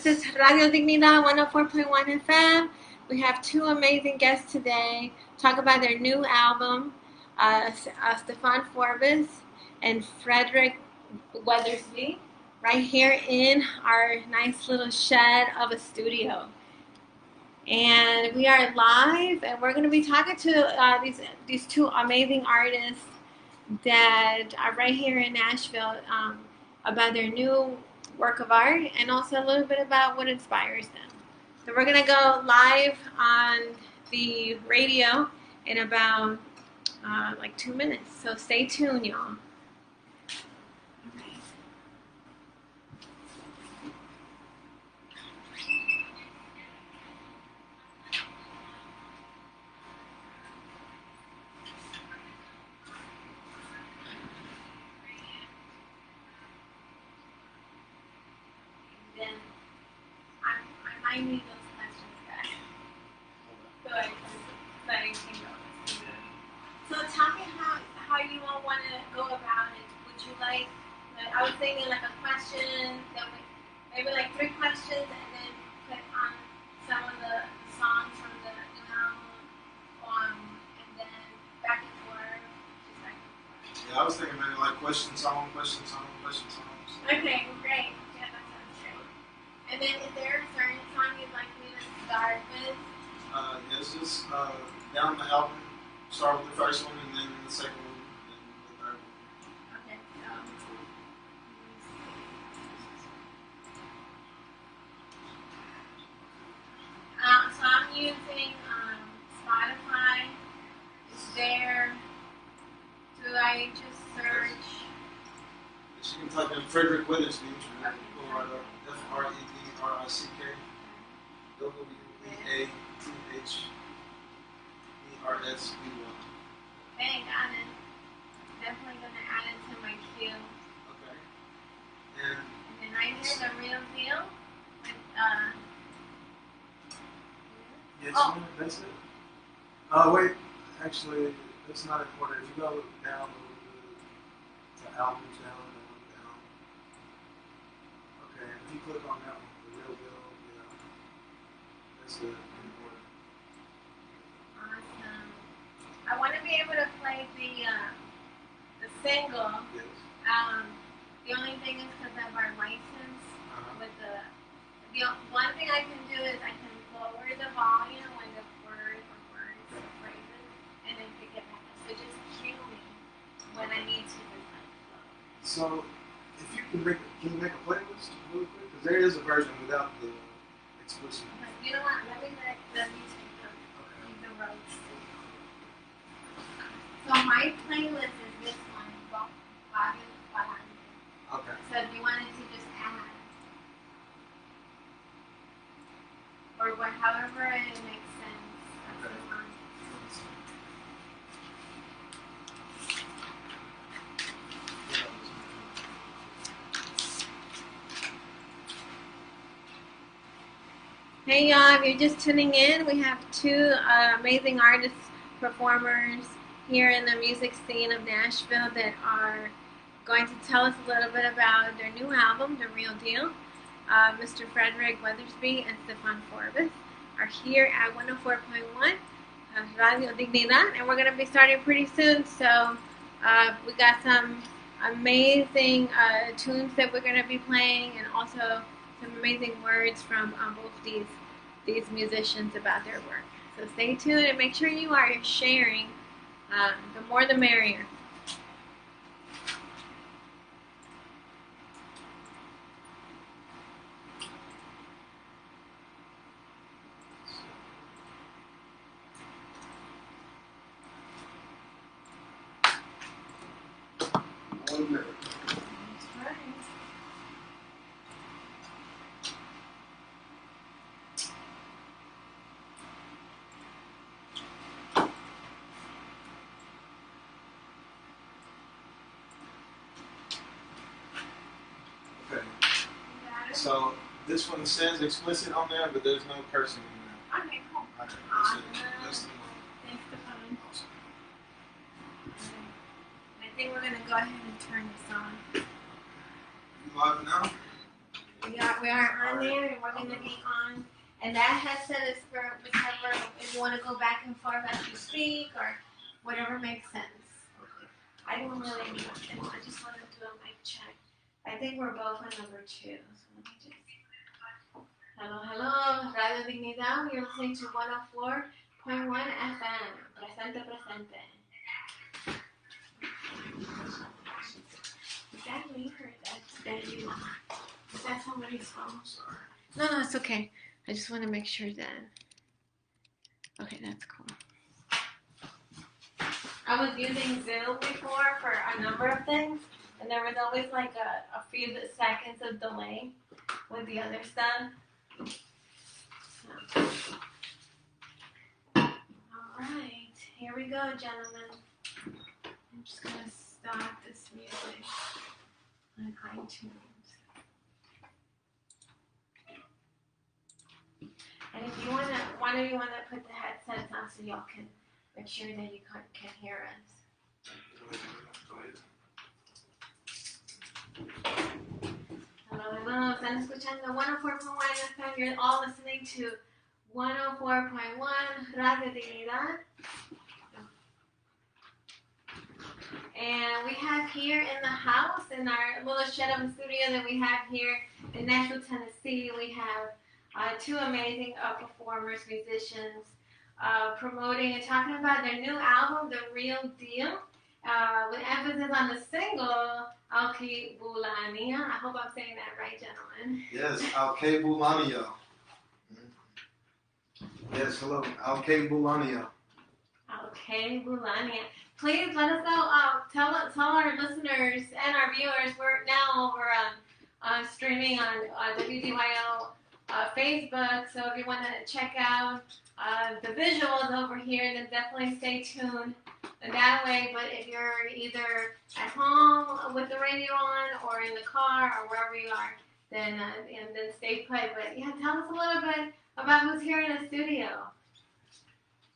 This is Radio Dignidad 104.1 FM. We have two amazing guests today. Talk about their new album, Stefan Forbes and Frederick Weathersby, right here in our nice little shed of a studio. And we are live, and we're going to be talking to these two amazing artists that are right here in Nashville about their new work of art and also a little bit about what inspires them. So we're going to go live on the radio in about like 2 minutes. So stay tuned, y'all. I need those questions back. So I can go. So tell me how you all want to go about it. Would you like I was thinking like a question, that maybe like 3 questions, and then put on some of the songs from the new album, and then back and forth, just back and forth. Yeah, I was thinking maybe like question song, question song, question songs. Okay, great. Yeah, that sounds great. And then is there a certain song you'd like me to start with? Yes, just down the album. Start with the first one, and then the second one, and the third one. Okay. So I'm using Spotify. Is there? Do I just search? Yes, you can type in Frederick Weathersby, or F-R-E-D-R-I-C-K. W-E-A-T-H-E-R-S-B-Y. Okay, got it. Definitely gonna add it to my queue. Okay. And then right here, the real deal. With, yes, that's it. Wait, actually, that's not important. If you go down to albums down. Okay, if you click on that one, the real deal, yeah, that's the important. Awesome. I want to be able to play the single. Yes. The only thing is because of our license with the one thing I can do is I can lower the volume when the words or phrases, and then pick it back up. So just cue me when I need to. So, if you can you make a playlist really quick? Because there is a version without the explicit. You know what? Let me take the roads. So my playlist is this one, volume 500. Okay. So if you wanted to just add, or however it makes sense, that's fine. Hey y'all, if you're just tuning in, we have 2 amazing artists, performers here in the music scene of Nashville that are going to tell us a little bit about their new album, The Real Deal. Mr. Frederick Weathersby and Stefan Forbes are here at 104.1 Radio Dignidad, and we're going to be starting pretty soon. So we got some amazing tunes that we're going to be playing, and also some amazing words from both these musicians about their work. So stay tuned and make sure you are sharing. The more the merrier. So this one says explicit on there, but there's no cursing in there. Okay, cool. Okay, that's the one. Thanks, Stefan. I think we're going to go ahead and turn this on. You live now? We are on there, and we're going to be on. And that headset is for whichever, if you want to go back and forth as you speak, or whatever makes sense. I don't really know. I just want to do a mic check. I think we're both on number 2. So let me just. Hello. Radio Dignidad. You're listening to 104.1 FM. Presente. Is that me or is that you? Is that somebody's phone? No, it's okay. I just want to make sure that. Okay, that's cool. I was using Zoom before for a number of things, and there was always like a few seconds of delay with the other stuff. So. All right, here we go, gentlemen. I'm just going to stop this music on iTunes. And if you one of you want to put the headsets on so y'all can make sure that you can hear us. Hello. Están escuchando 104.1 FM. You're all listening to 104.1 Radio Dignidad. And we have here in the house, in our little shed of a studio that we have here in Nashville, Tennessee, we have 2 amazing performers, musicians, promoting and talking about their new album, The Real Deal, with emphasis on the single, Alke Bulania. I hope I'm saying that right, gentlemen. Yes, Alke Bulania. Yes, hello, Alke Bulania. Alke Bulania. Please let us know, tell our listeners and our viewers, we're now over streaming on WDYO Facebook, so if you want to check out the visuals over here, then definitely stay tuned that way. But if you're either at home with the radio on, or in the car, or wherever you are, then stay put. But yeah, tell us a little bit about who's here in the studio.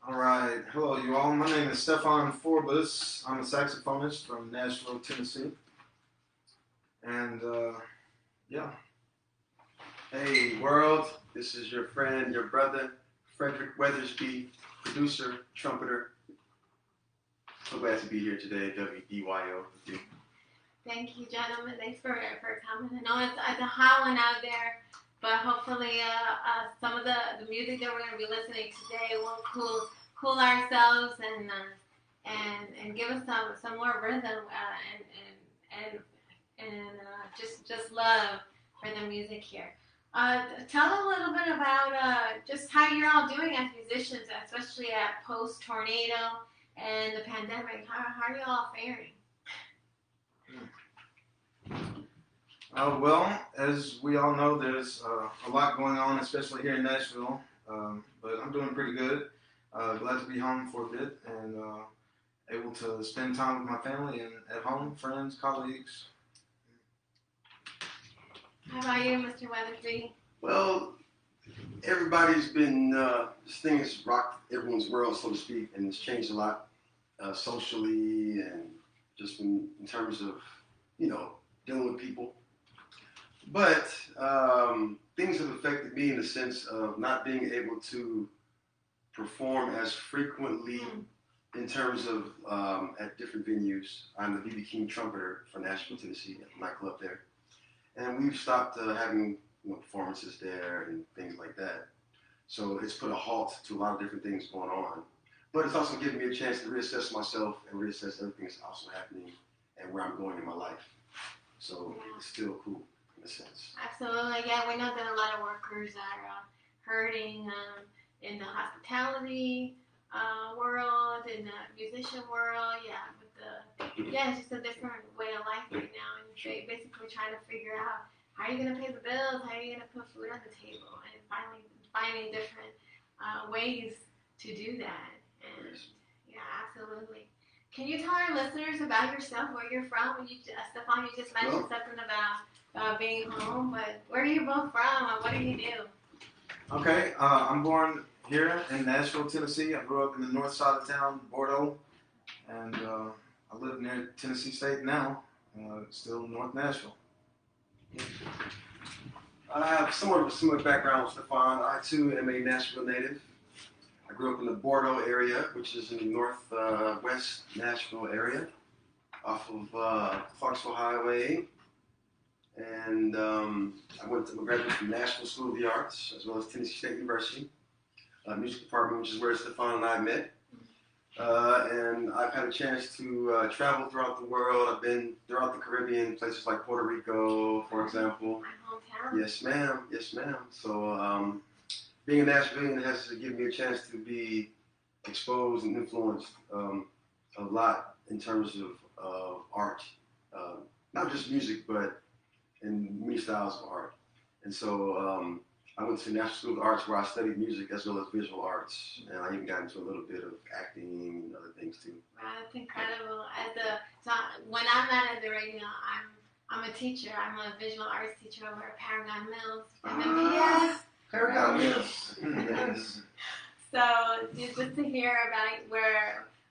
All right. Hello, you all. My name is Stefan Forbus. I'm a saxophonist from Nashville, Tennessee. And, yeah. Hey, world. This is your friend, your brother, Frederick Weathersby, producer, trumpeter. So glad to be here today at WDYO with you. Thank you, gentlemen. Thanks for coming. I know it's a hot one out there, but hopefully some of the music that we're going to be listening today will cool ourselves and give us some more rhythm and just love for the music here. Tell a little bit about just how you're all doing as musicians, especially at post-tornado and the pandemic. How are you all faring? Well, as we all know, there's a lot going on, especially here in Nashville. But I'm doing pretty good. Glad to be home for a bit and able to spend time with my family and at home, friends, colleagues. How about you, Mr. Weathersby? Well, everybody's been, this thing has rocked everyone's world, so to speak, and it's changed a lot socially and just in terms of, dealing with people. But things have affected me in the sense of not being able to perform as frequently in terms of at different venues. I'm the B.B. King trumpeter for Nashville, Tennessee, at the nightclub there. And we've stopped having performances there and things like that. So it's put a halt to a lot of different things going on. But it's also given me a chance to reassess myself and reassess everything that's also happening and where I'm going in my life. So it's still cool in a sense. Absolutely. Yeah, we know that a lot of workers are hurting in the hospitality world, in the musician world. Yeah, it's just a different way of life right now. And they basically trying to figure out how are you going to pay the bills, how are you going to put food on the table, and finding different ways to do that. And yeah, absolutely. Can you tell our listeners about yourself, where you're from? Stefan, you just mentioned something about being home, but where are you both from, and what do you do? Okay, I'm born here in Nashville, Tennessee. I grew up in the north side of town, Bordeaux, and I live near Tennessee State now, still in North Nashville. I have somewhat of a similar background with Stefan. I too am a Nashville native. I grew up in the Bordeaux area, which is in the northwest Nashville area, off of Clarksville Highway. And I graduated from Nashville School of the Arts, as well as Tennessee State University, music department, which is where Stefan and I met. And I've had a chance to travel throughout the world. I've been throughout the Caribbean, places like Puerto Rico, for example. My hometown. Yes, ma'am. Yes, ma'am. So being a Nashvilleian has given me a chance to be exposed and influenced a lot in terms of art. Not just music, but in many styles of art. And so I went to National School of Arts where I studied music as well as visual arts. And I even got into a little bit of acting and other things too. Wow, that's incredible. So when I'm not at the radio, I'm a teacher. I'm a visual arts teacher over at Paragon Mills, MMPS. Paragon Mills. Yes. So just to hear about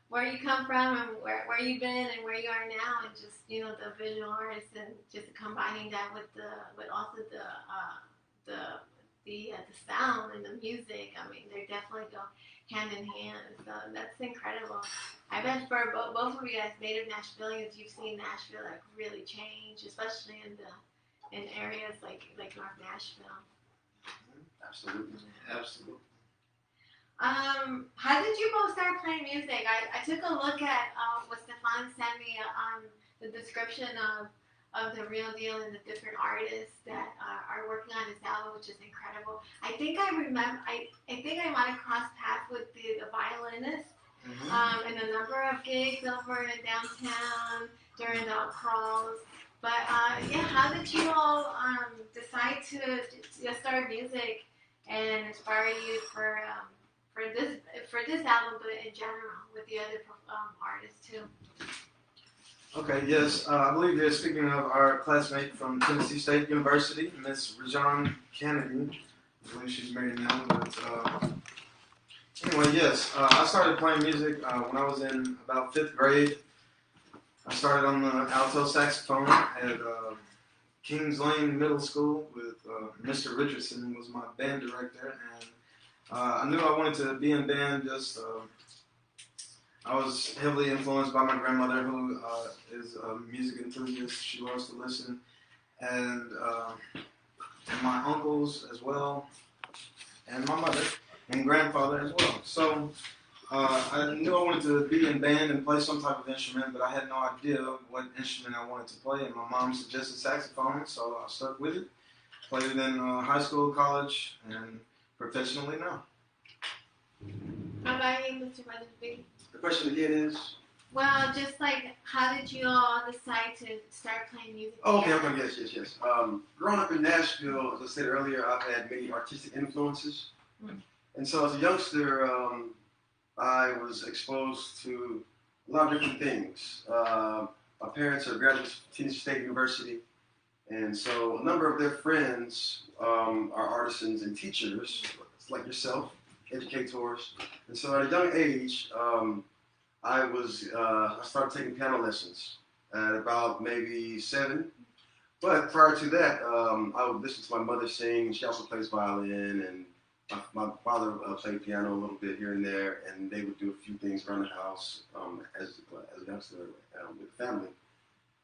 where you come from and where you've been and where you are now, and just the visual artists, and just combining that with also the sound and the music. I mean, they definitely go hand in hand. So that's incredible. I bet for both of you guys, native Nashvilleians, you've seen Nashville like really change, especially in areas like North Nashville. Absolutely. Absolutely. How did you both start playing music? I took a look at what Stefan sent me on the description of the real deal and the different artists that are working on this album, which is incredible. I think I remember. I think I might have crossed paths with the violinist and a number of gigs over in downtown during the crawls. But how did you all decide to start music and inspire you for this album, but in general with the other artists too? Okay, yes. I believe you're speaking of our classmate from Tennessee State University, Miss Rajan Kennedy. I believe she's married now. But anyway, yes. I started playing music when I was in about 5th grade. I started on the alto saxophone at Kings Lane Middle School with Mr. Richardson was my band director, and I knew I wanted to be in band. I was heavily influenced by my grandmother, who is a music enthusiast. She loves to listen, and my uncles as well, and my mother and grandfather as well. So I knew I wanted to be in band and play some type of instrument, but I had no idea what instrument I wanted to play. And my mom suggested saxophone, so I stuck with it. Played it in high school, college, and professionally now. How about you, Mr. Weatherby? The question again is? Well, just like, how did you all decide to start playing music? Oh, okay, yes. Growing up in Nashville, as I said earlier, I've had many artistic influences. And so as a youngster, I was exposed to a lot of different things. My parents are graduates of Tennessee State University, and so a number of their friends are artisans and teachers, like yourself, educators. And so at a young age, I started taking piano lessons at about maybe 7. But prior to that, I would listen to my mother sing. She also plays violin, and my father played piano a little bit here and there, and they would do a few things around the house as a youngster with the family.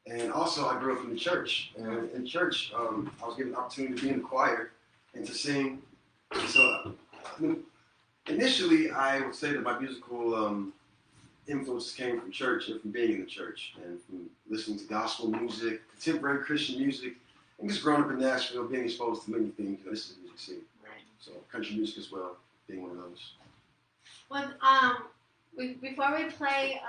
And also, I grew up in the church. And in church, I was given the opportunity to be in the choir and to sing. And so initially, I would say that my musical influence came from church and from being in the church and from listening to gospel music, contemporary Christian music, and just growing up in Nashville, being exposed to many things. This is music city. So country music as well, being one of those. Well, before we play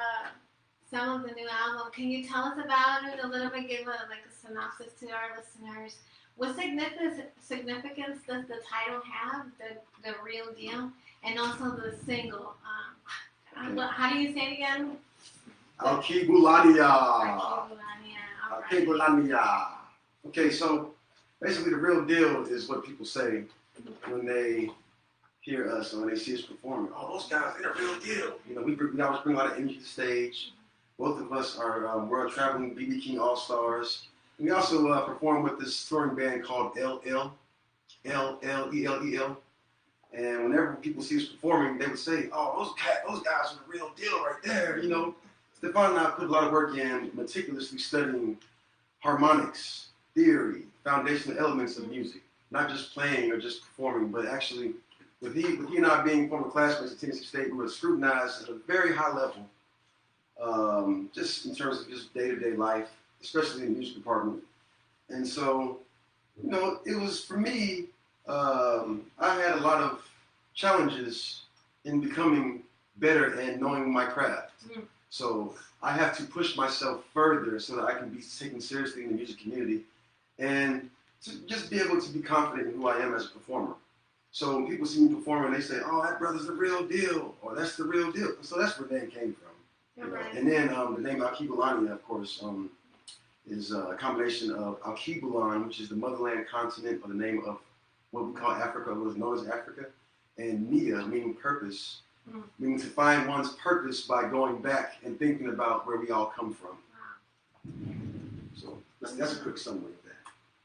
some of the new album, can you tell us about it a little bit? Give a synopsis to our listeners. What significance does the title have? The real deal, and also the single. How do you say it again? Alkibulania. Okay, so basically the real deal is what people say when they hear us and when they see us performing. Oh, those guys, they're the real deal. You know, we always bring a lot of energy to the stage. Both of us are world traveling BB King All-Stars. We also perform with this touring band called LL. L-L-E-L-E-L. And whenever people see us performing, they would say, "Oh, those guys are the real deal right there." You know, Stefan and I put a lot of work in meticulously studying harmonics, theory, foundational elements of music, not just playing or just performing, but actually, with he and I being former classmates at Tennessee State, we were scrutinized at a very high level, just in terms of just day-to-day life, especially in the music department. And so, you know, it was, for me, I had a lot of challenges in becoming better and knowing my craft. So I have to push myself further so that I can be taken seriously in the music community and to just be able to be confident in who I am as a performer. So when people see me performing, they say, "Oh, that brother's the real deal," or "That's the real deal." So that's where the name came from. You know? And then the name Alkebulan, of course, is a combination of Alkebulan, which is the motherland continent, or the name of what we call Africa, what is known as Africa, and Nia, meaning purpose, meaning to find one's purpose by going back and thinking about where we all come from. So that's a quick summary of that.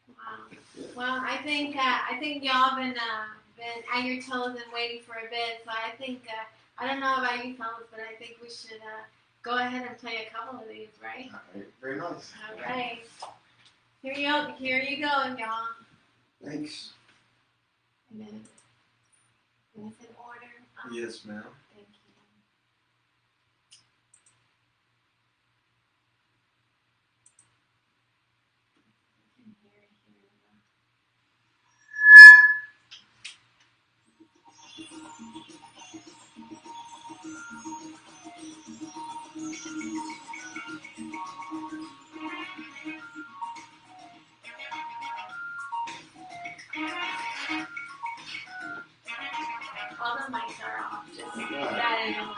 Wow. Yeah. Well, I think y'all been at your toes and waiting for a bit. So I think I don't know about you fellas, but I think we should go ahead and play a couple of these, right? Okay. Very nice. All right. Here you go, y'all. Thanks. And then it's in order. Yes, ma'am. Thank you. All the mics are off. Just that is on.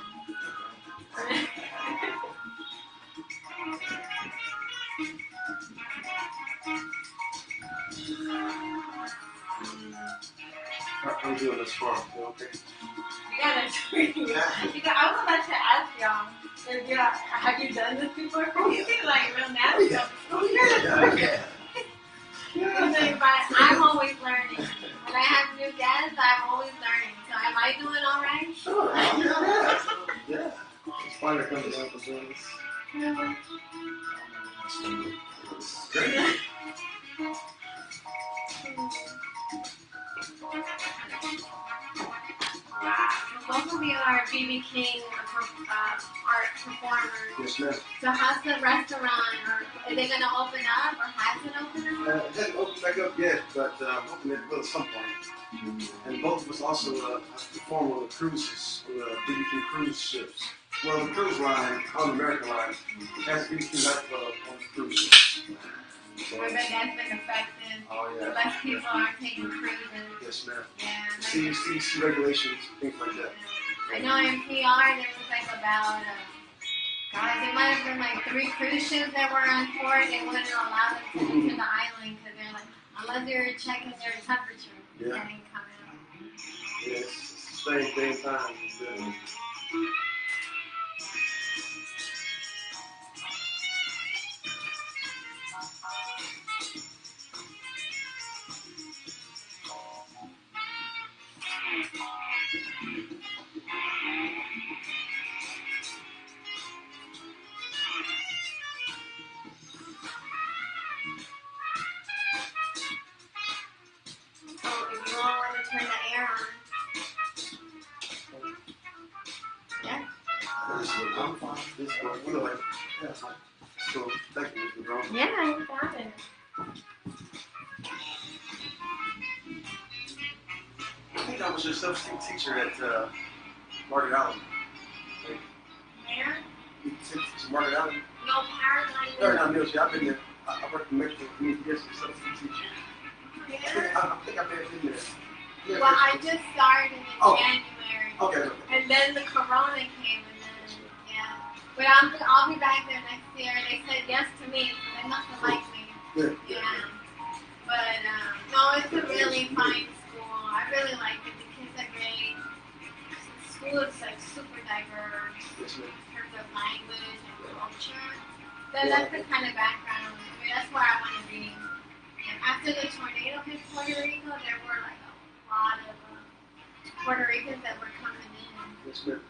How are we doing this far? Okay. You gotta tweet me. I was about to ask y'all, have you done this before? You seem like real nasty. But I'm always learning. When I have new guests, I'm always learning. So am I doing all right? Sure. Yeah. It's fun to come down for this. Great. Both of you are BB King art performers. Yes, ma'am. So how's the restaurant? Are they going to open up, or has it opened up? It hasn't opened back up yet, but I'm hoping it will at some point. And both of us also perform on the cruises, on the BB King cruise ships. Well, the cruise line, on the American line, has BB King nightclub on the cruise ships. So, I bet that's been affected. Oh, yeah. Less people are taking cruises. Yes, ma'am. Yeah. CDC regulations, things like that. I know in PR there was like about, there might have been like 3 cruise ships that were on port. They wouldn't allow them to come to the island because they're like, unless you're checking their temperature, they didn't come out. Yes, same time. So if you all want to turn the air on. Yeah? I'm fine. This is what we like. Yeah. So, thank you, Mr. Brown. Yeah, you got it. I think I was your substitute teacher at Margaret Allen. Where? Teacher Margaret Allen. No Paradigm. No, not Mills. I've been there. I worked in Mexico for many years as a substitute teacher. Yeah. I think I've been there. Yeah, Well, I just started in January. Okay. And then the corona came, and then, yeah. But I'll be back there next year. They said yes to me, so they must have liked me. Yeah. But, no, it's a really fine school. I really like it. The kids are great. The school is, like, super diverse in terms of language and culture. That's the kind of background. I mean, that's where I want to be. And after the tornado hit Puerto Rico, there were, like, Puerto Ricans that were coming in. Yes, ma'am.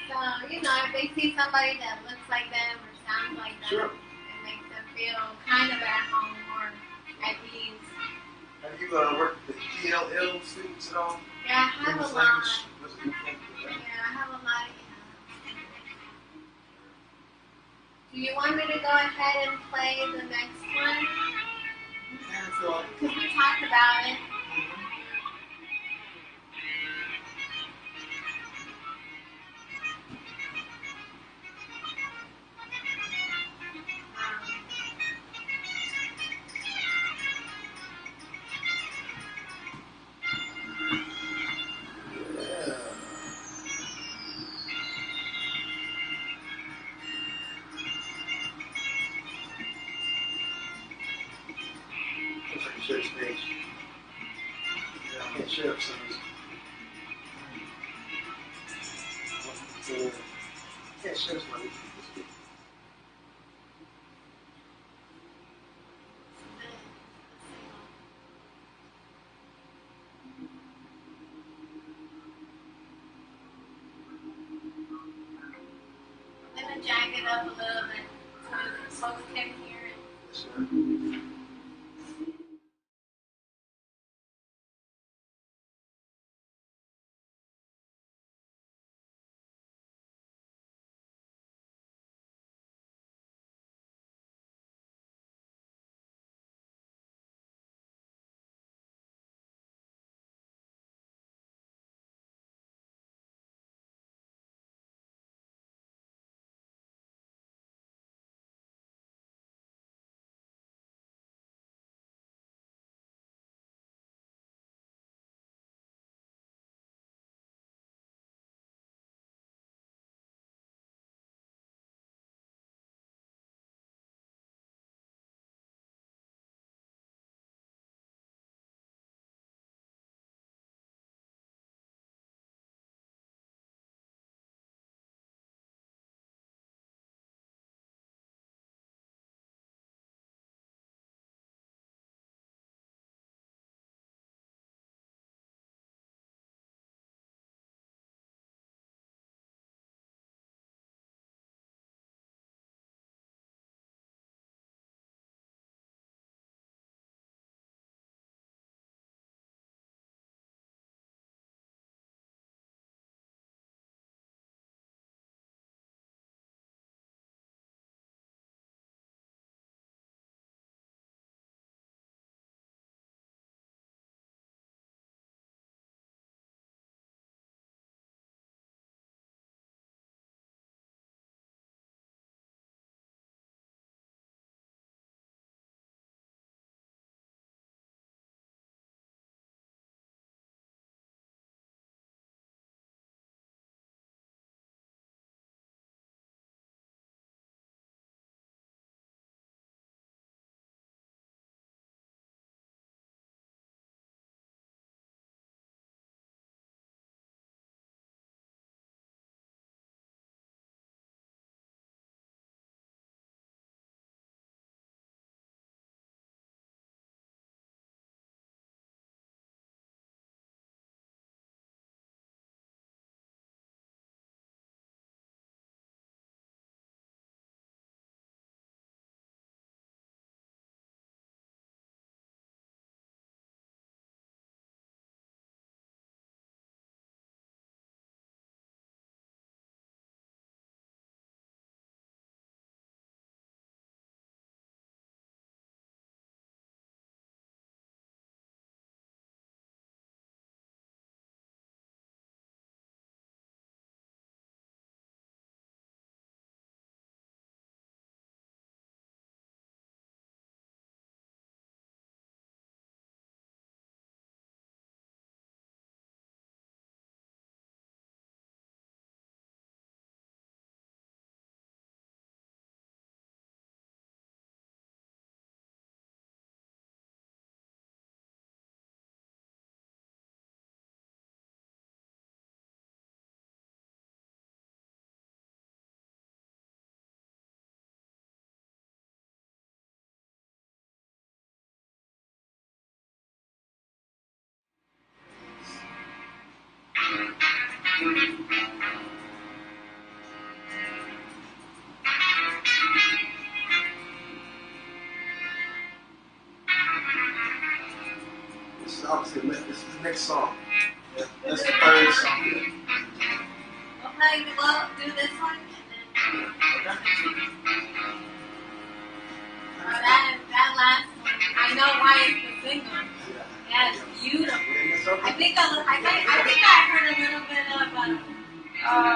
So, you know, if they see somebody that looks like them or sounds like them, Sure. it makes them feel kind of at home or at ease. Have you worked with ELL students at all? Yeah, I have a lot. Language? Yeah, I have a lot of Do you want me to go ahead and play the next one? Yeah, so Because we talked about it. looks like you share space. Yeah, I can't share some of this. Can't share some of this. I'm going to jack it up a little bit so folks can hear it. Yes, ma'am. This is obviously this is the next song. Yeah, that's the third song. We'll do this one and then that last one. I know why it's the single. Yeah, it's beautiful. I think I heard a little bit of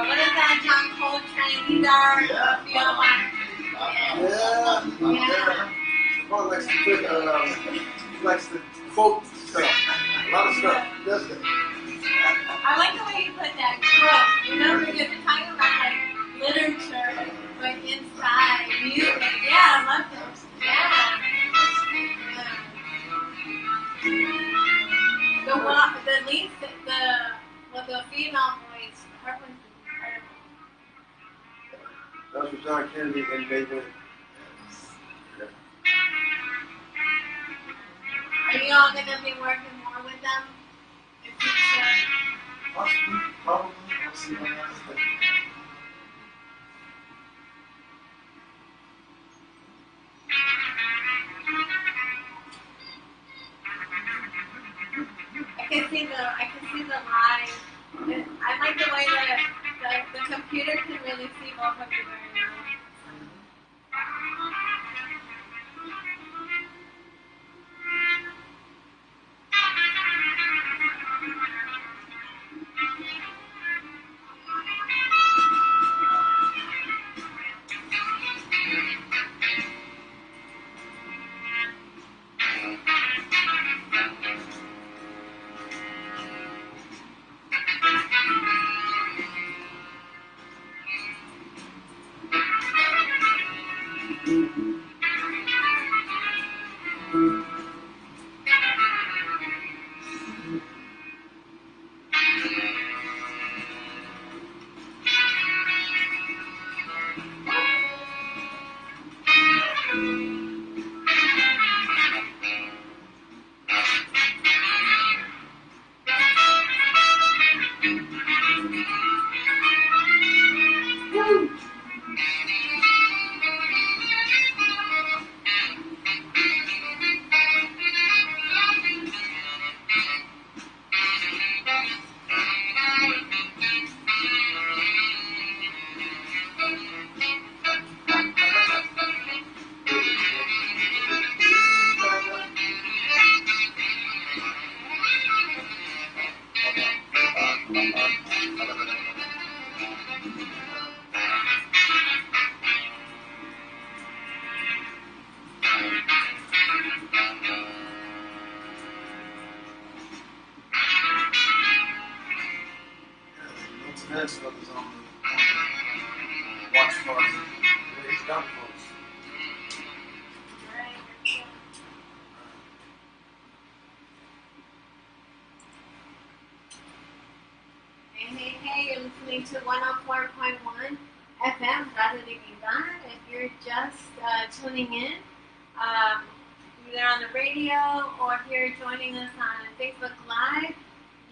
what is that John Coltrane guitar? Yeah. Ron likes to put likes to quote stuff. A lot of stuff. Does it? I like the way you put that quote. You know, because you're talking about like literature, but inside music. Yeah, I love this. Yeah. The female voice, her was incredible. That was with John Kennedy and they went. Are you all going to be working more with them in future? Possibly, probably. I'll see what happens. I can see the live. I like the way that the computer can really see both of you very well. Nashville is on the watch party. He's done, folks. Hey, you're listening to 104.1 FM WDYO. If you're just tuning in, either on the radio or if you're joining us on Facebook Live,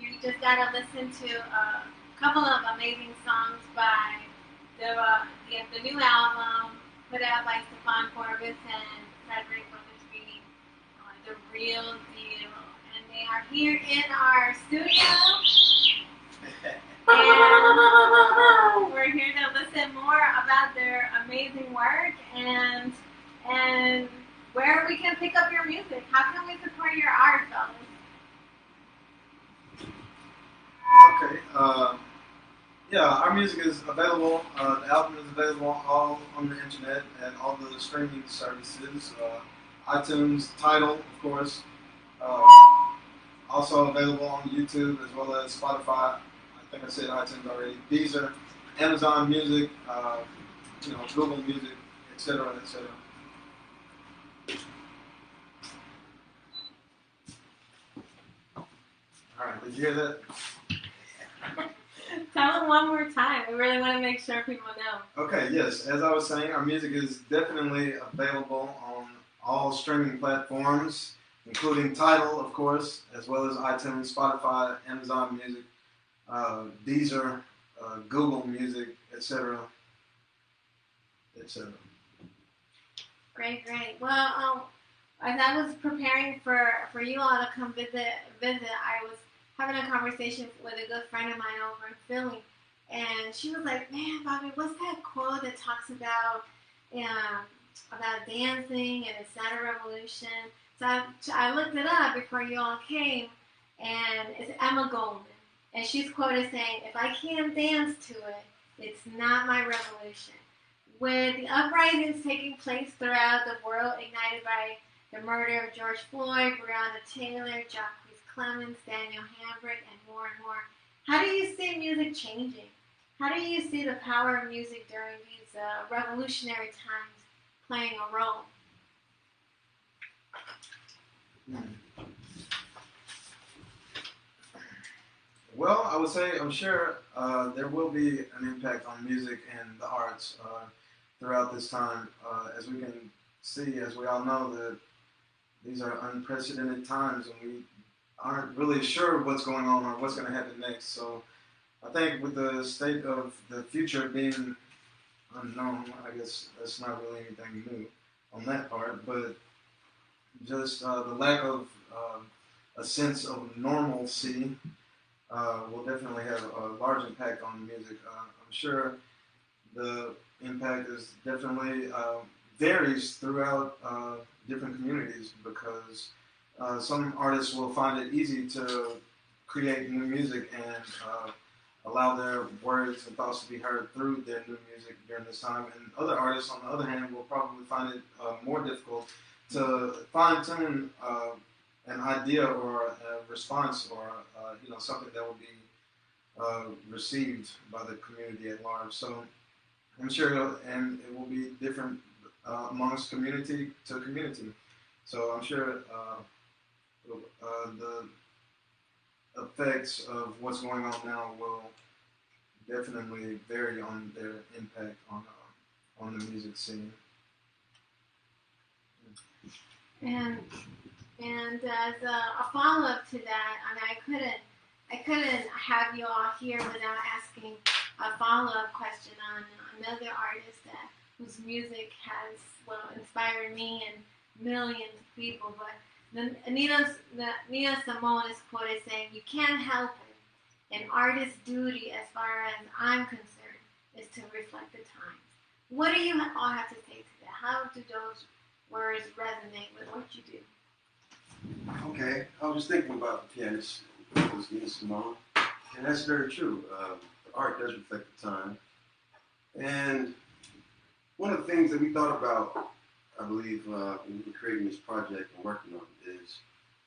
you just got to listen to a couple of amazing songs by the new album put out by Stefan Forbes and Frederick Witherspoon, The Real Deal. And they are here in our studio. And we're here to listen more about their amazing work and where we can pick up your music. How can we support your art, fellas? Okay. Yeah, our music is available. The album is available all on the internet and all the streaming services. iTunes, Tidal, of course. Also available on YouTube as well as Spotify. I think I said iTunes already. Deezer, Amazon Music, Google Music, etc., etc. All right, did you hear that? Tell them one more time. We really want to make sure people know. Okay, yes. As I was saying, our music is definitely available on all streaming platforms, including Tidal, of course, as well as iTunes, Spotify, Amazon Music. Deezer, Google Music, etc., etc. Great, great. Well, as I was preparing for you all to come visit, I was having a conversation with a good friend of mine over in Philly, and she was like, "Man, Bobby, what's that quote that talks about dancing and it's not a revolution?" So I looked it up before you all came, and it's Emma Goldman, and she's quoted saying, "If I can't dance to it, it's not my revolution." With the uprisings taking place throughout the world, ignited by the murder of George Floyd, Breonna Taylor, Jacquees Clemens, Daniel Hambrick, and more, how do you see music changing? How do you see the power of music during these revolutionary times playing a role? Well, I would say I'm sure there will be an impact on music and the arts throughout this time. As we can see, as we all know, that these are unprecedented times and we aren't really sure what's going on or what's going to happen next. So I think with the state of the future being unknown, I guess that's not really anything new on that part, but just the lack of a sense of normalcy will definitely have a large impact on music. I'm sure the impact is definitely varies throughout different communities because some artists will find it easy to create new music and allow their words and thoughts to be heard through their new music during this time. And other artists, on the other hand, will probably find it more difficult to fine-tune an idea or a response or something that will be received by the community at large. So I'm sure, and it will be different amongst community to community. So I'm sure the effects of what's going on now will definitely vary on their impact on the music scene. And as a follow-up to that, I couldn't have you all here without asking a follow-up question on another artist whose music has inspired me and millions of people. But Nina Simone is quoted saying, "You can't help it. An artist's duty, as far as I'm concerned, is to reflect the times." What do you all have to say to that? How do those words resonate with what you do? Okay, I was just thinking about the pianist, Nina Simone, and that's very true. The art does reflect the time. And one of the things that we thought about, I believe, when we were creating this project and working on it is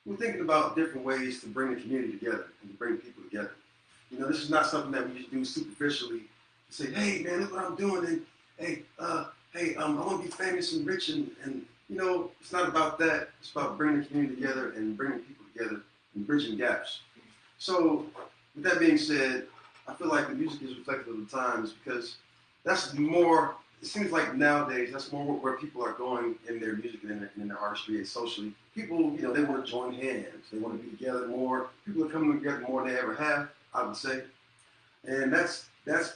we're thinking about different ways to bring the community together and to bring people together. You know, this is not something that we just do superficially to say, "Hey, man, look what I'm doing," and hey, I want to be famous and rich, and you know, it's not about that. It's about bringing the community together and bringing people together and bridging gaps. So, with that being said, I feel like the music is reflective of the times because that's more. It seems like nowadays that's more where people are going in their music and in their artistry and socially. People, you know, they want to join hands. They want to be together more. People are coming together more than they ever have, I would say. And that's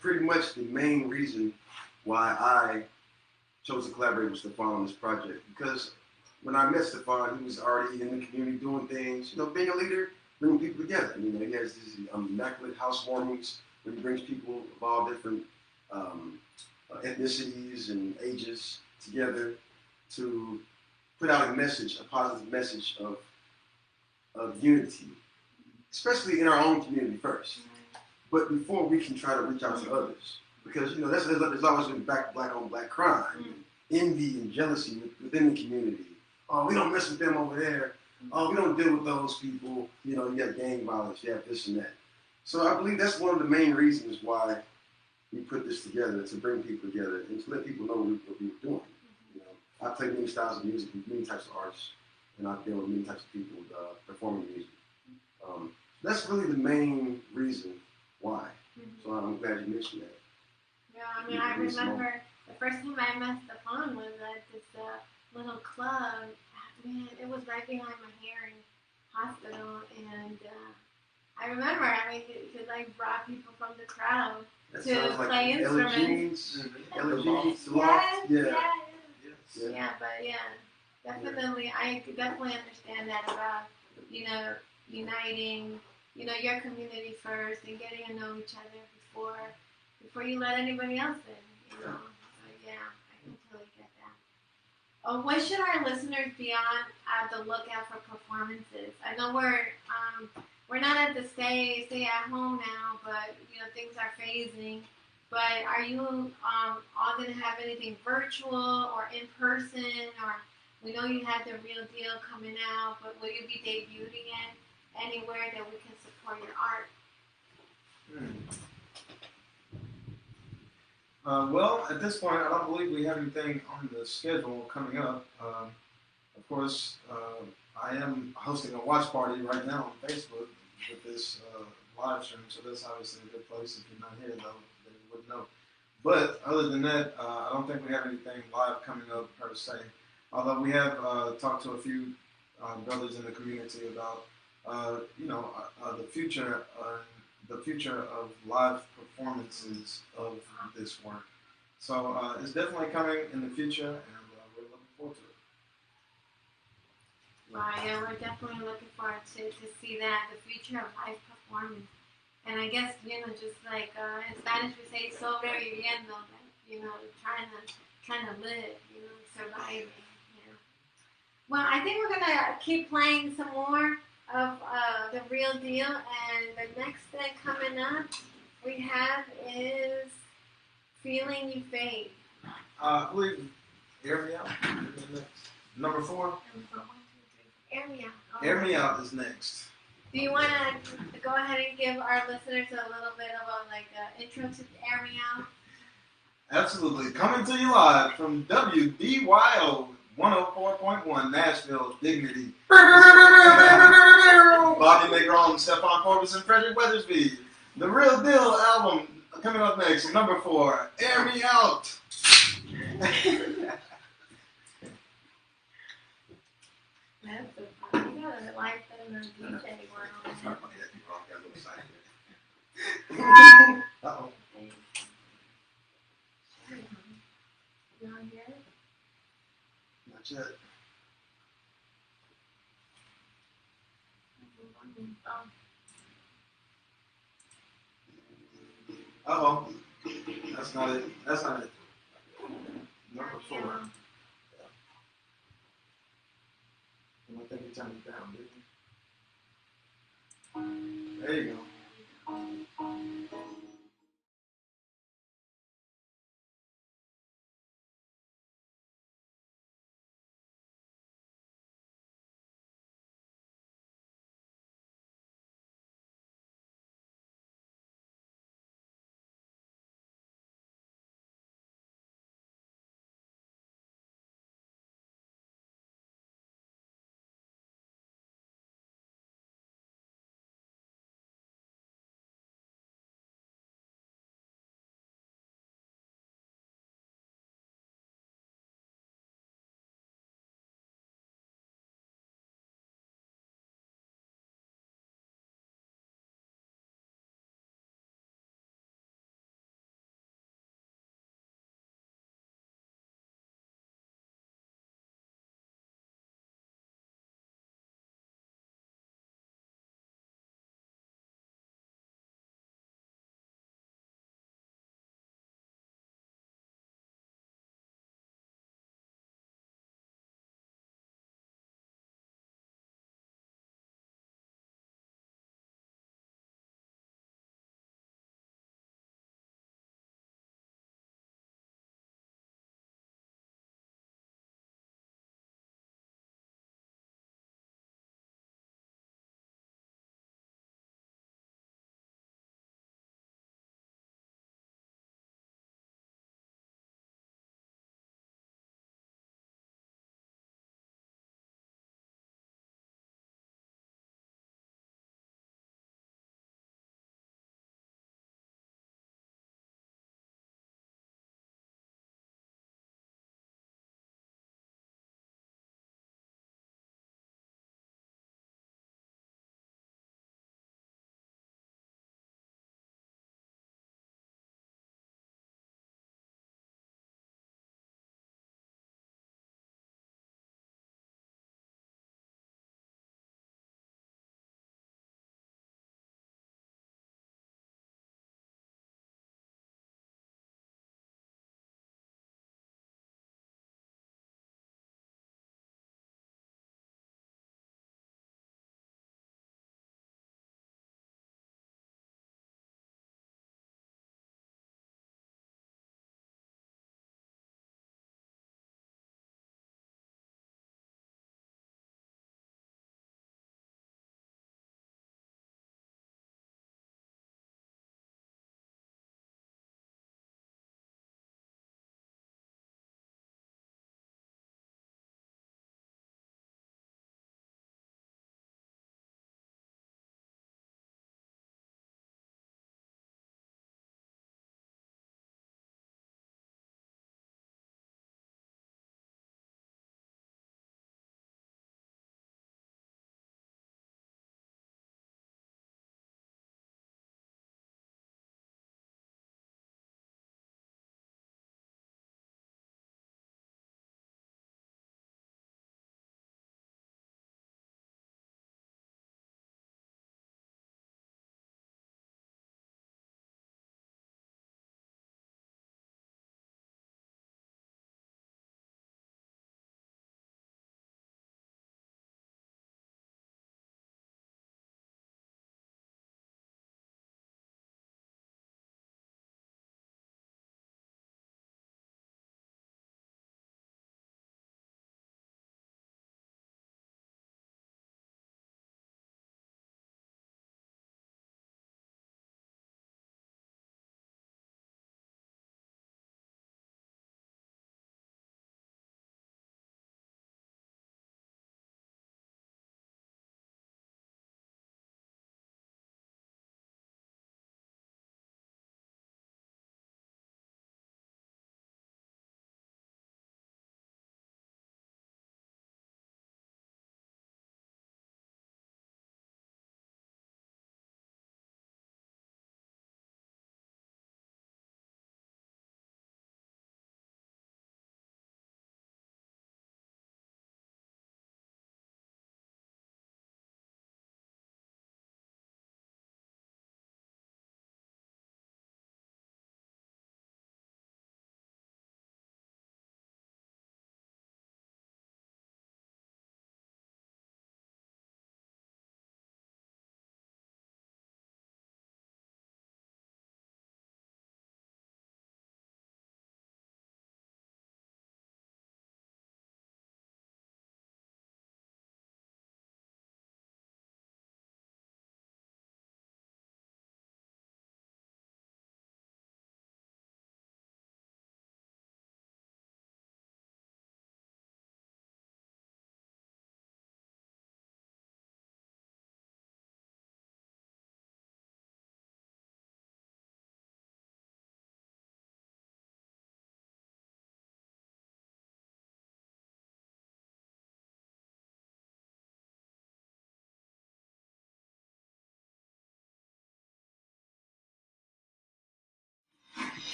pretty much the main reason why I chose to collaborate with Stefan on this project. Because when I met Stefan, he was already in the community doing things, you know, being a leader, bringing people together. You know, he has these immaculate housewarmings where he brings people of all different ethnicities and ages together to put out a message, a positive message of unity, especially in our own community first. But before we can try to reach out to others, because you know there's always been black on black crime, envy and jealousy within the community. Oh, we don't mess with them over there. Oh, we don't deal with those people. You know, you have gang violence, you have this and that. So I believe that's one of the main reasons why we put this together, to bring people together and to let people know what we were doing. You know, I play many styles of music with many types of artists, and I deal with many types of people performing music. That's really the main reason why. So I'm glad you mentioned that. Yeah, I mean, I remember the first time I met Stefan was at this little club. Man, it was right behind my hearing hospital, and I remember. I mean, he like brought people from the crowd That to sounds like play Ella instruments. Jeans, Ella Jeans, the Yes, Loft. Yeah. yes. Yeah, but definitely, I definitely understand that about, uniting, your community first and getting to know each other before you let anybody else in, So yeah, I can totally get that. What should our listeners be on at the lookout for performances? I know we're not at the stay at home now, but things are phasing. But are you all going to have anything virtual or in person? Or we know you have the Real Deal coming out, but will you be debuting it anywhere that we can support your art? Well, at this point, I don't believe we have anything on the schedule coming up. Of course, I am hosting a watch party right now on Facebook with this live stream, so that's obviously a good place. If you're not here, though, then you wouldn't know. But other than that, I don't think we have anything live coming up per se. Although we have talked to a few brothers in the community about, the future of live performances of this work. So it's definitely coming in the future, and we're looking forward to it. Wow, yeah, we're definitely looking forward to see that, the future of live performance. And I guess, just like in Spanish we say sobreviviendo, trying to live, surviving, Well, I think we're going to keep playing some more of the Real Deal, and the next thing coming up we have is Feeling You Fade. I believe Air Me Out is next. Number 4. Air Me Out. Oh. Air Me Out is next. Do you want to go ahead and give our listeners a little bit of an intro to Air Me Out? Absolutely. Coming to you live from WDYO 104.1 Nashville Dignity. Bobby Negron, Stephon Forbes, and Frederick Weathersby. The Real Deal album coming up next. Number 4, Air Me Out. That's so funny. You got a life in the DJ world. Sorry about that. You got a little excited there. Uh-oh. You want to hear it? Not yet. Uh-oh. That's not it. That's not it. Number 4. Yeah. I think you turned it down, didn't you? There you go.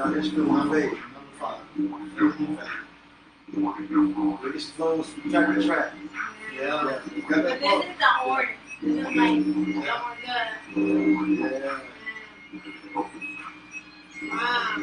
Here's Phil my baby, number 5. Biggest flows from track to track. Yeah. Got But that this is the order. This is like the order. Yeah. Wow.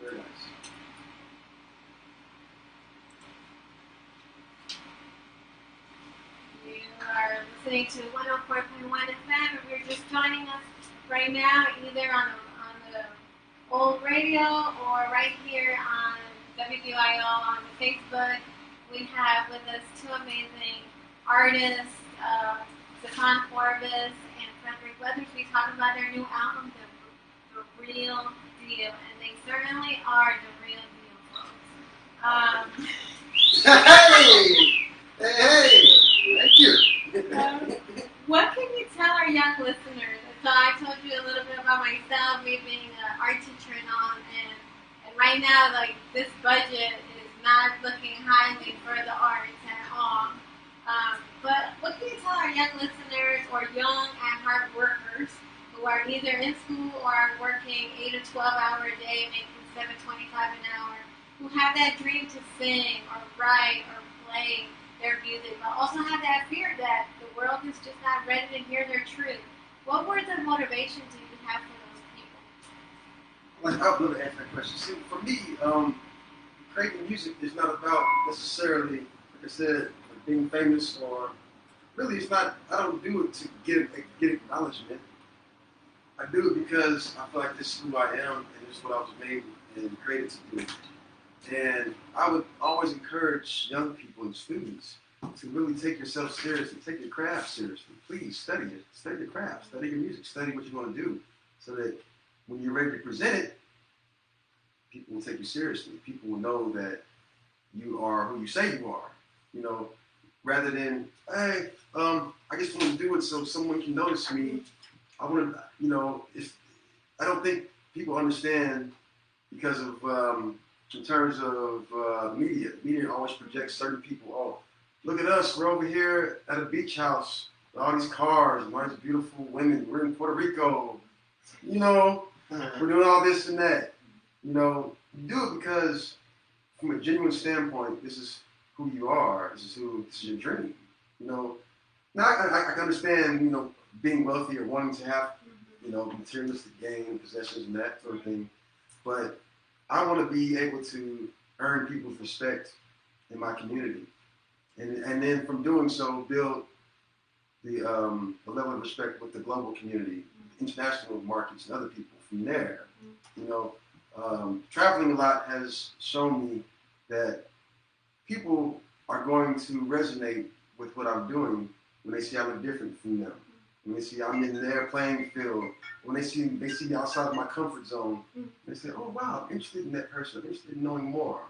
Very nice. You are listening to 104.1 FM. If you're just joining us right now, either on the old radio or right here on WDYO on the Facebook, we have with us two amazing artists, Stefan Forbes and Frederick Weathers. We talk about their new album, The Real Deal, and they certainly are the real deal, folks. Hey! Thank you. What can you tell our young listeners? So I told you a little bit about myself, me being an art teacher and all, and right now, like, this budget is not looking highly for the arts at all. But what can you tell our young listeners or young at-heart workers who are either in school or are working 8 to 12 hours a day, making $7.25 an hour, who have that dream to sing or write or play their music, but also have that fear that the world is just not ready to hear their truth? What words of motivation do you have for those people? Like, I'll be able to answer that question. See, for me, creating music is not about necessarily, like I said, being famous, or really it's not, I don't do it to get acknowledgement. I do it because I feel like this is who I am and this is what I was made and created to do. And I would always encourage young people and students to really take yourself seriously, take your craft seriously. Please study it. Study your craft, study your music, study what you want to do, so that when you're ready to present it, people will take you seriously. People will know that you are who you say you are, you know, rather than, hey, I just want to do it so someone can notice me. I want to, you know, I don't think people understand because of, in terms of media. Media always projects certain people. Oh, look at us. We're over here at a beach house with all these cars and all these beautiful women. We're in Puerto Rico. You know, we're doing all this and that. You know, you do it because from a genuine standpoint, this is who you are. This is your dream. You know, now I can understand, you know, being wealthy or wanting to have, you know, materialistic gain, possessions, and that sort of thing. But I want to be able to earn people's respect in my community, and then from doing so, build the level of respect with the global community, international markets, and other people. From there, you know, traveling a lot has shown me that people are going to resonate with what I'm doing when they see I look different from them. When they see I'm in their playing field, when they see me outside of my comfort zone, they say, "Oh wow, I'm interested in that person. I'm interested in knowing more."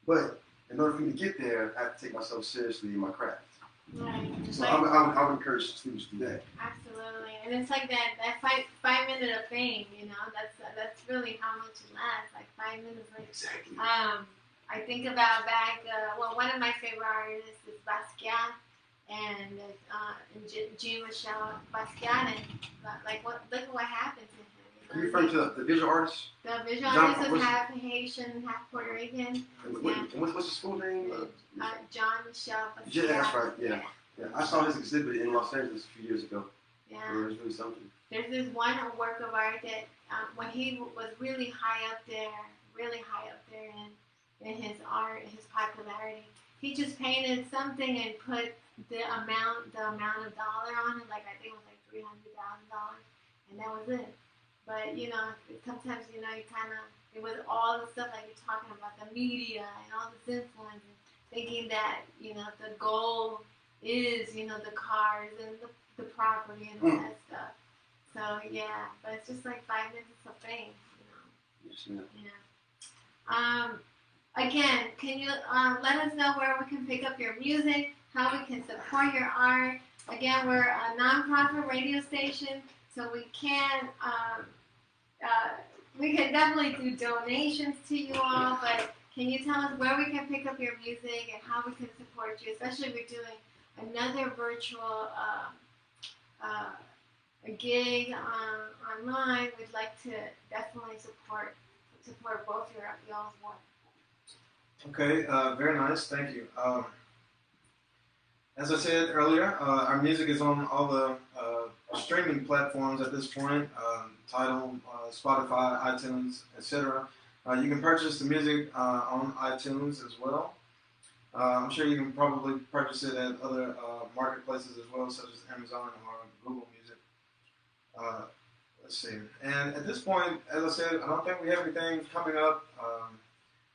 But in order for me to get there, I have to take myself seriously in my craft. Right. So I would encourage students to do that. Absolutely, and it's like that 5 minute of fame. You know, that's really how much it lasts. Like 5 minutes. Like, Exactly. I think about back. One of my favorite artists is Basquiat. And Jean-Michel Basquiat, and look at what happened to him. Are you referring to the visual artist? The visual artist is half Haitian, half Puerto Rican. What's the school name? Jean-Michel Basquiat. Yeah, that's right. Yeah. I saw his exhibit in Los Angeles a few years ago. Yeah. It was really something. There's this one work of art that when he was really high up there in his art, his popularity, he just painted something and put the amount of dollar on it, like I think it was like $300,000, and that was it. But you know, sometimes you know it was all the stuff like you're talking about, the media and all this influence, and thinking that you know the goal is you know the cars and the property and all that stuff. So yeah, but it's just like 5 minutes of fame, you know. Yes, ma'am. Yeah. Again, can you let us know where we can pick up your music, how we can support your art? Again, we're a nonprofit radio station, so we can definitely do donations to you all, but can you tell us where we can pick up your music and how we can support you, especially if we're doing another virtual a gig online? We'd like to definitely support both y'all's work. Okay, very nice. Thank you. As I said earlier, our music is on all the streaming platforms at this point, Tidal, Spotify, iTunes, etc. You can purchase the music on iTunes as well. I'm sure you can probably purchase it at other marketplaces as well, such as Amazon or Google Music. Let's see. And at this point, as I said, I don't think we have anything coming up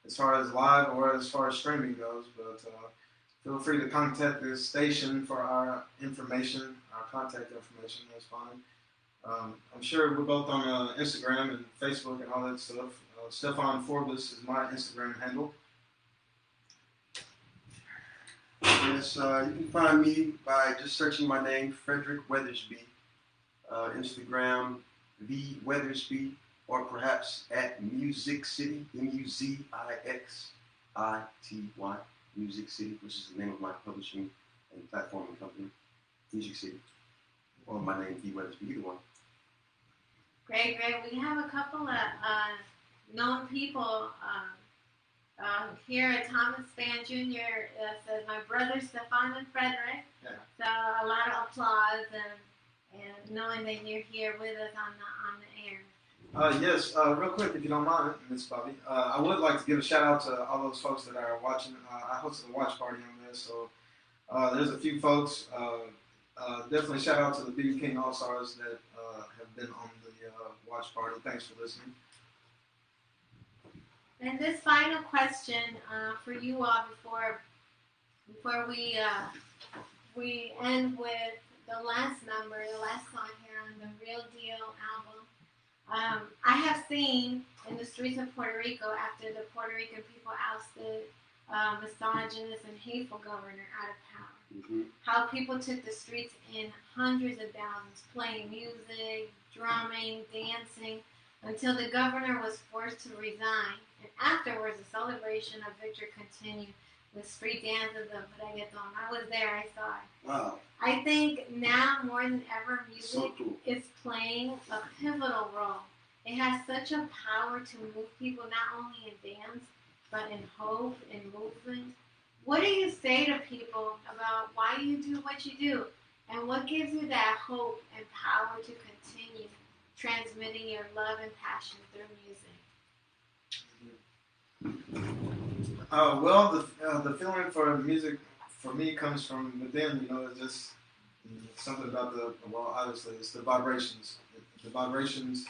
as far as live or as far as streaming goes, but feel free to contact the station for our information, our contact information. That's fine. I'm sure we're both on Instagram and Facebook and all that stuff. Stefan Forbes is my Instagram handle. Yes, you can find me by just searching my name, Frederick Weathersby. Instagram, the Weathersby, or perhaps at Music City, Muzixity, Music City, which is the name of my publishing and platforming company, Music City, or my name, The Weathersby, either one. Great. We have a couple of known people here. Thomas Spann Jr. Says, my brother Stefan and Frederick. Yeah. So a lot of applause and knowing that you're here with us on the air. Yes, real quick, if you don't mind, Miss Bobby, I would like to give a shout out to all those folks that are watching. I hosted a watch party on this, so there's a few folks. Definitely shout out to the BB King All Stars that have been on the watch party. Thanks for listening. And this final question for you all before we end with the last song here on the Real Deal album. I have seen in the streets of Puerto Rico, after the Puerto Rican people ousted misogynist and hateful governor out of power, how people took the streets in hundreds of thousands, playing music, drumming, dancing, until the governor was forced to resign. And afterwards, the celebration of victory continued with street dances of reggaeton. I was there, I saw it. Wow. I think now more than ever, music So cool. is playing a pivotal role. It has such a power to move people not only in dance, but in hope, in movement. What do you say to people about why you do what you do? And what gives you that hope and power to continue transmitting your love and passion through music? The feeling for music for me comes from within. It's just something about obviously it's the vibrations. The vibrations,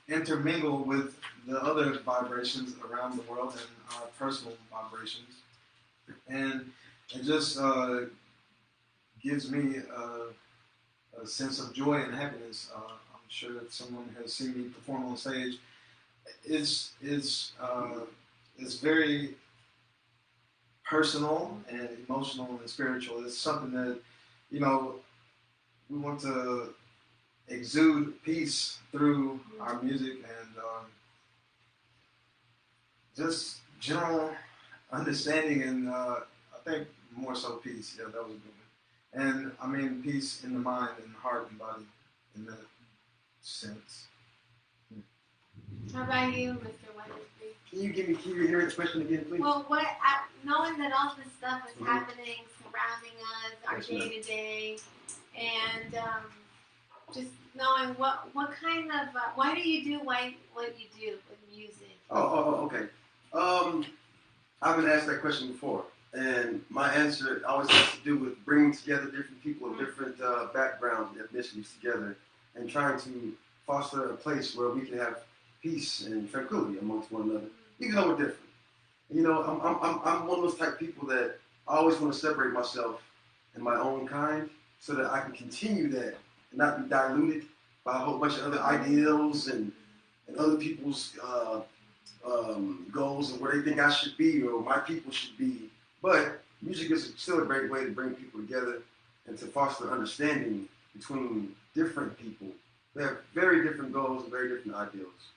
intermingle with the other vibrations around the world and our personal vibrations, and it just gives me a sense of joy and happiness. I'm sure if someone has seen me perform on stage, it's very personal and emotional and spiritual. It's something that we want to exude peace through our music and just general understanding and I think more so peace. Yeah, that was a good one. And I mean peace in the mind and heart and body in that sense. How about you, Mr. Weathersby? Can you hear the question again, please? Well, knowing that all this stuff is happening, surrounding us, our day to day, and just knowing what kind of why do you do what you do with music? Okay. I've been asked that question before, and my answer always has to do with bringing together different people of different backgrounds, ethnicities together, and trying to foster a place where we can have peace and tranquility amongst one another, even though we're different. I'm one of those type of people that I always want to separate myself in my own kind so that I can continue that and not be diluted by a whole bunch of other ideals and other people's goals and where they think I should be or my people should be. But music is still a great way to bring people together and to foster understanding between different people. They have very different goals and very different ideals.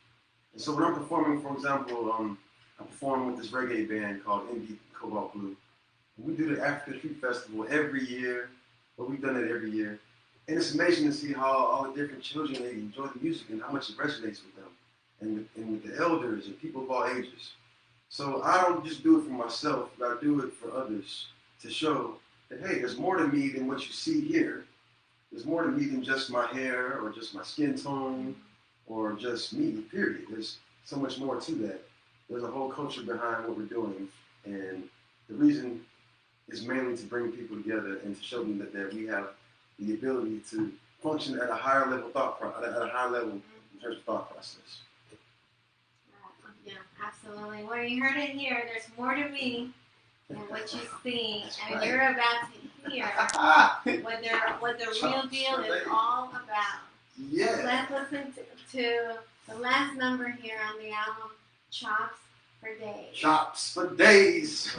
And so when I'm performing, for example, I'm performing with this reggae band called Indie Cobalt Blue. We do the African Street Festival every year, but we've done it every year. And it's amazing to see how all the different children, they enjoy the music and how much it resonates with them and with the elders and people of all ages. So I don't just do it for myself, but I do it for others to show that, hey, there's more to me than what you see here. There's more to me than just my hair or just my skin tone or just me, period. There's so much more to that. There's a whole culture behind what we're doing. And the reason is mainly to bring people together and to show them that we have the ability to function at a higher level in terms of thought process. Yeah, absolutely. Well, you heard it here. There's more to me than what you see, and you're about to hear what the real deal is all about. Yeah. So let's listen to the last number here on the album, Chops for Days. Chops for Days.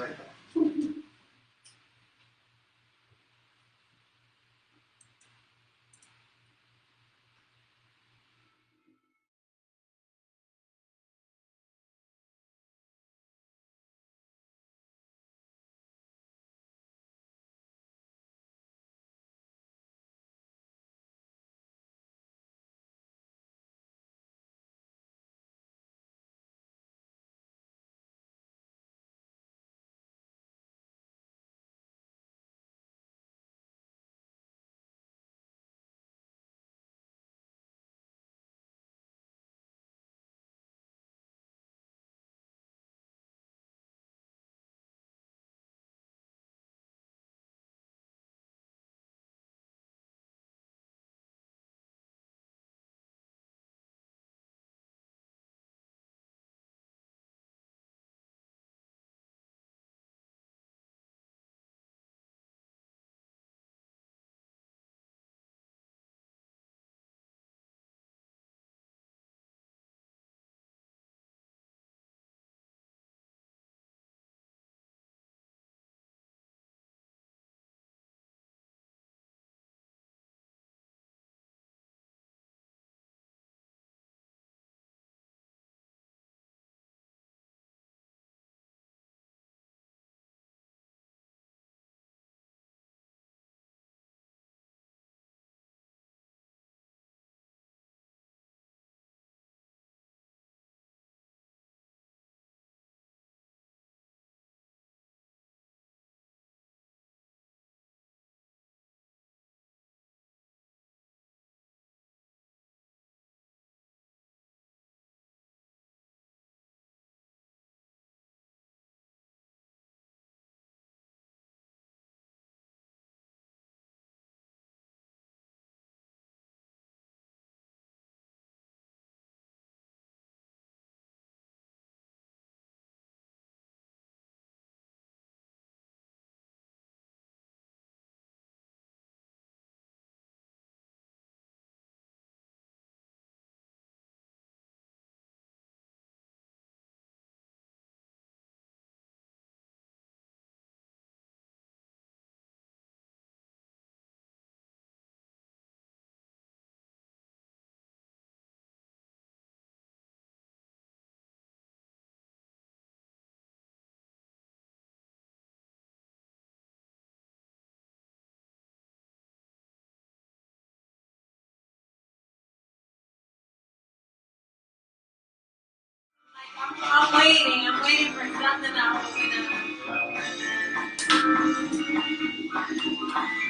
I'm waiting for something else.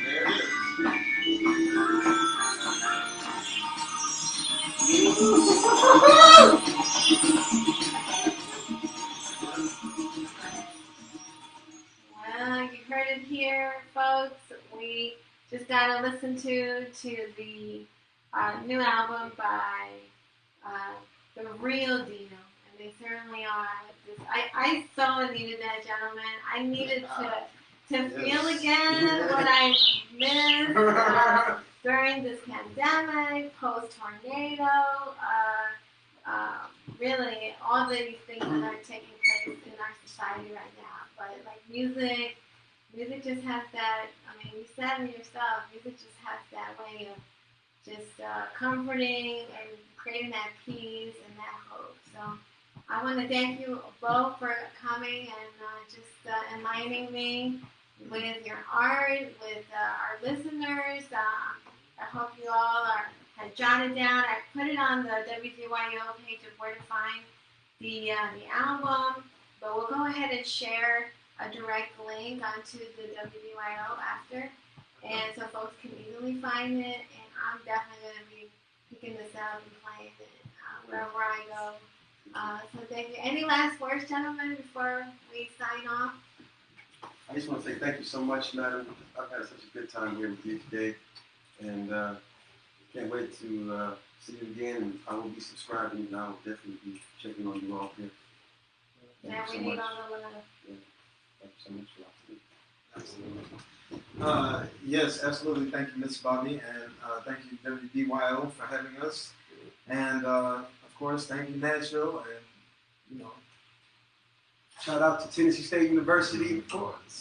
There it is. Well, you heard it here, folks. We just got to listen to the new album by The Real Dino. And they certainly are. I so needed that, gentlemen. I needed to feel again what I missed during this pandemic, post-tornado, really all these things that are taking place in our society right now. But like music just has that, I mean, you said it yourself, music just has that way of just comforting and creating that peace and that hope. So I want to thank you both for coming and just enlightening me with your art, with our listeners. I hope you all had jotted down. I put it on the WDYO page of where to find the album, but we'll go ahead and share a direct link onto the WDYO after, and so folks can easily find it. And I'm definitely going to be picking this up and playing it wherever I go. So thank you. Any last words, gentlemen, before we sign off? I just want to say thank you so much, madam. I've had such a good time here with you today, and can't wait to see you again. And I will be subscribing, and I will definitely be checking on you all here. Yeah, we need all the love. Yeah. Thank you so much for Absolutely. Yes, absolutely. Thank you, Miss Bobby, and thank you, WDYO, for having us. And of course, thank you, Nashville, and shout out to Tennessee State University,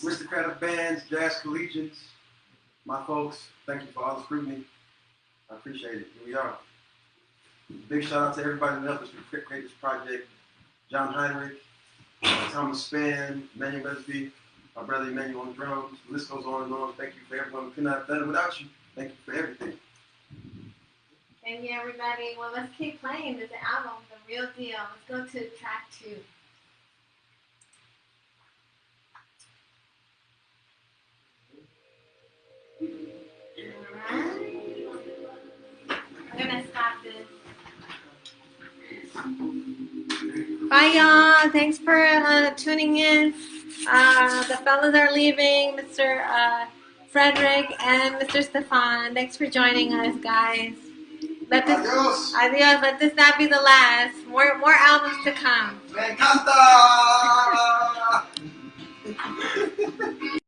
Aristocrat of Bands, Jazz Collegians, my folks. Thank you for all the scrutiny. I appreciate it. Here we are. Big shout out to everybody that helped us create this project. John Heinrich, Thomas Spann, Emmanuel Lesby, my brother Emmanuel on drums. The list goes on and on. Thank you for everyone who could not have done it without you. Thank you for everything. Thank you, everybody. Well, let's keep playing this album, The Real Deal. Let's go to track 2. Alright. I'm going to stop this. Bye, y'all. Thanks for tuning in. The fellas are leaving, Mr. Frederick and Mr. Stefan. Thanks for joining us, guys. Adios. Let this not be the last. More albums to come.